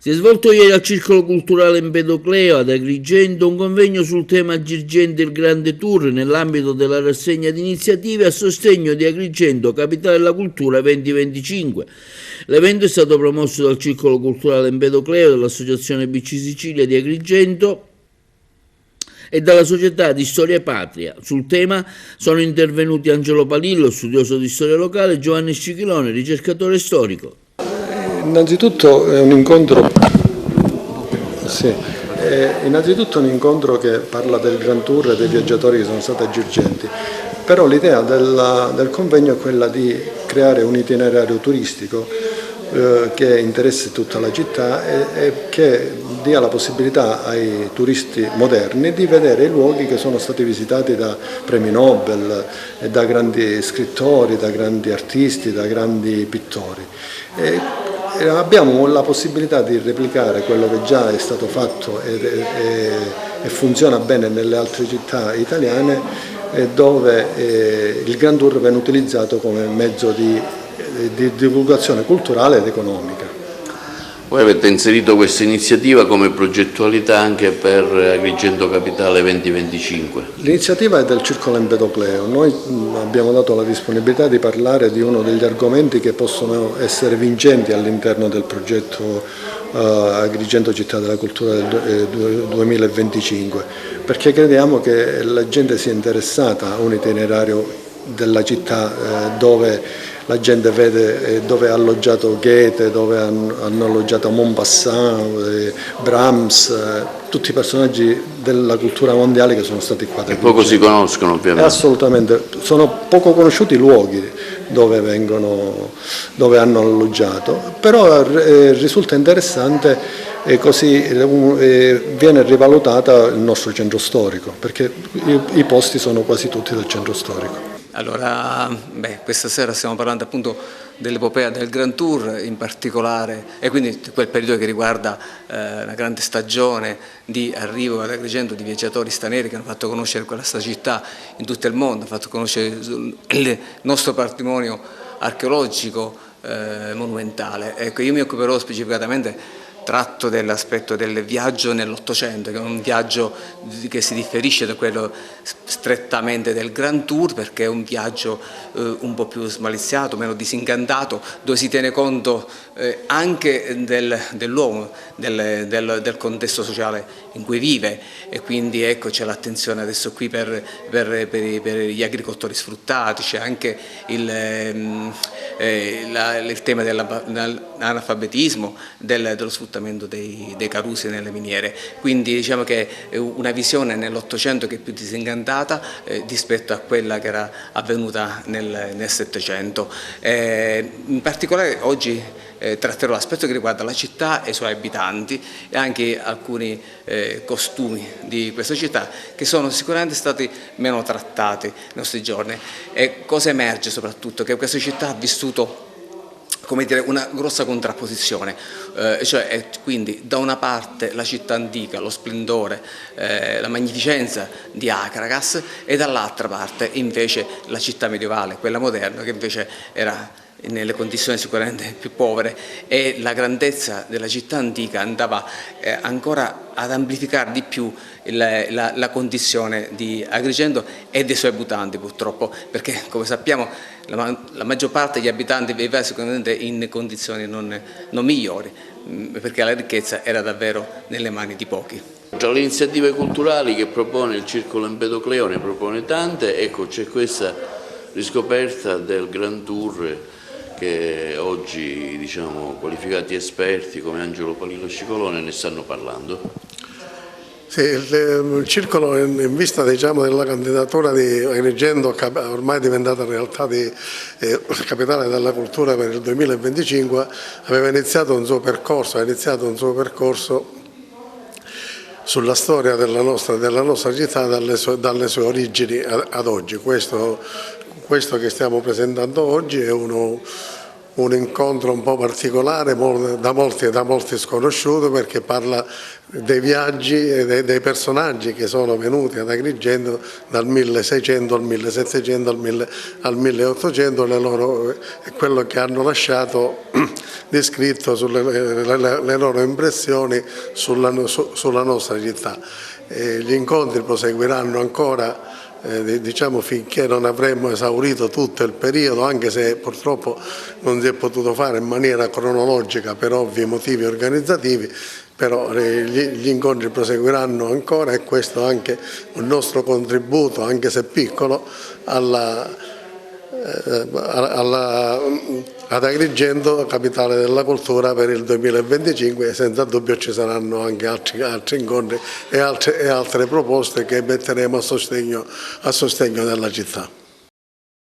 Si è svolto ieri al Circolo Culturale Empedocleo ad Agrigento un convegno sul tema Agrigento il Grande Tour nell'ambito della rassegna di iniziative a sostegno di Agrigento, Capitale della Cultura 2025. L'evento è stato promosso dal Circolo Culturale Empedocleo, dall'Associazione BC Sicilia di Agrigento e dalla Società di Storia Patria. Sul tema sono intervenuti Angelo Palillo, studioso di storia locale, e Giovanni Scichilone, ricercatore storico. Innanzitutto è un incontro, che parla del Grand Tour e dei viaggiatori che sono stati aggiorgenti, però l'idea del convegno è quella di creare un itinerario turistico che interessi tutta la città e che dia la possibilità ai turisti moderni di vedere i luoghi che sono stati visitati da premi Nobel, da grandi scrittori, da grandi artisti, da grandi pittori. Abbiamo la possibilità di replicare quello che già è stato fatto e funziona bene nelle altre città italiane, dove il Grand Tour viene utilizzato come mezzo di divulgazione culturale ed economica. Voi avete inserito questa iniziativa come progettualità anche per Agrigento Capitale 2025? L'iniziativa è del Circolo Empedocleo. Noi abbiamo dato la disponibilità di parlare di uno degli argomenti che possono essere vincenti all'interno del progetto Agrigento Città della Cultura del 2025, perché crediamo che la gente sia interessata a un itinerario della città dove la gente vede dove ha alloggiato Goethe, dove hanno alloggiato Maupassant, Brahms, tutti i personaggi della cultura mondiale che sono stati qua. E poco si conoscono ovviamente. Assolutamente, sono poco conosciuti i luoghi dove hanno alloggiato, però risulta interessante e così viene rivalutata il nostro centro storico, perché i posti sono quasi tutti del centro storico. Allora, questa sera stiamo parlando appunto dell'epopea del Grand Tour in particolare, e quindi quel periodo che riguarda la grande stagione di arrivo ad Agrigento di viaggiatori stranieri che hanno fatto conoscere questa città in tutto il mondo, hanno fatto conoscere il nostro patrimonio archeologico monumentale. Ecco, io mi occuperò specificatamente tratto dell'aspetto del viaggio nell'Ottocento, che è un viaggio che si differisce da quello strettamente del Grand Tour, perché è un viaggio un po' più smaliziato, meno disincantato, dove si tiene conto anche dell'uomo, del contesto sociale in cui vive, e quindi ecco c'è l'attenzione adesso qui per gli agricoltori sfruttati, c'è anche il tema dell'analfabetismo, dello sfruttamento dei carusi nelle miniere. Quindi diciamo che è una visione nell'Ottocento che è più disincantata rispetto a quella che era avvenuta nel Settecento. In particolare oggi tratterò l'aspetto che riguarda la città e i suoi abitanti e anche alcuni costumi di questa città che sono sicuramente stati meno trattati nei nostri giorni. E cosa emerge soprattutto? Che questa città ha vissuto, come dire, una grossa contrapposizione, quindi da una parte la città antica, lo splendore, la magnificenza di Acragas, e dall'altra parte invece la città medievale, quella moderna, che invece era nelle condizioni sicuramente più povere, e la grandezza della città antica andava ancora ad amplificare di più la condizione di Agrigento e dei suoi abitanti, purtroppo, perché come sappiamo la maggior parte degli abitanti viveva sicuramente in condizioni non migliori, perché la ricchezza era davvero nelle mani di pochi. Tra le iniziative culturali che propone il Circolo Empedocleo, ne propone tante, ecco c'è questa riscoperta del Grand Tour che oggi qualificati esperti come Angelo Palillo Scicolone ne stanno parlando. Sì, il circolo in vista della candidatura di Agrigento, ormai diventata realtà di capitale della cultura per il 2025, aveva iniziato un suo percorso, sulla storia della nostra città dalle sue origini ad oggi. Questo che stiamo presentando oggi è un incontro un po' particolare, da molti sconosciuto, perché parla dei viaggi e dei personaggi che sono venuti ad Agrigento dal 1600 al 1700 al 1800 e quello che hanno lasciato descritto le loro impressioni sulla nostra città. Gli incontri proseguiranno ancora, diciamo, finché non avremo esaurito tutto il periodo, anche se purtroppo non si è potuto fare in maniera cronologica per ovvi motivi organizzativi, però gli incontri proseguiranno ancora e questo è anche un nostro contributo, anche se piccolo, ad Agrigento, capitale della cultura per il 2025, e senza dubbio ci saranno anche altri incontri e altre proposte che metteremo a sostegno della città.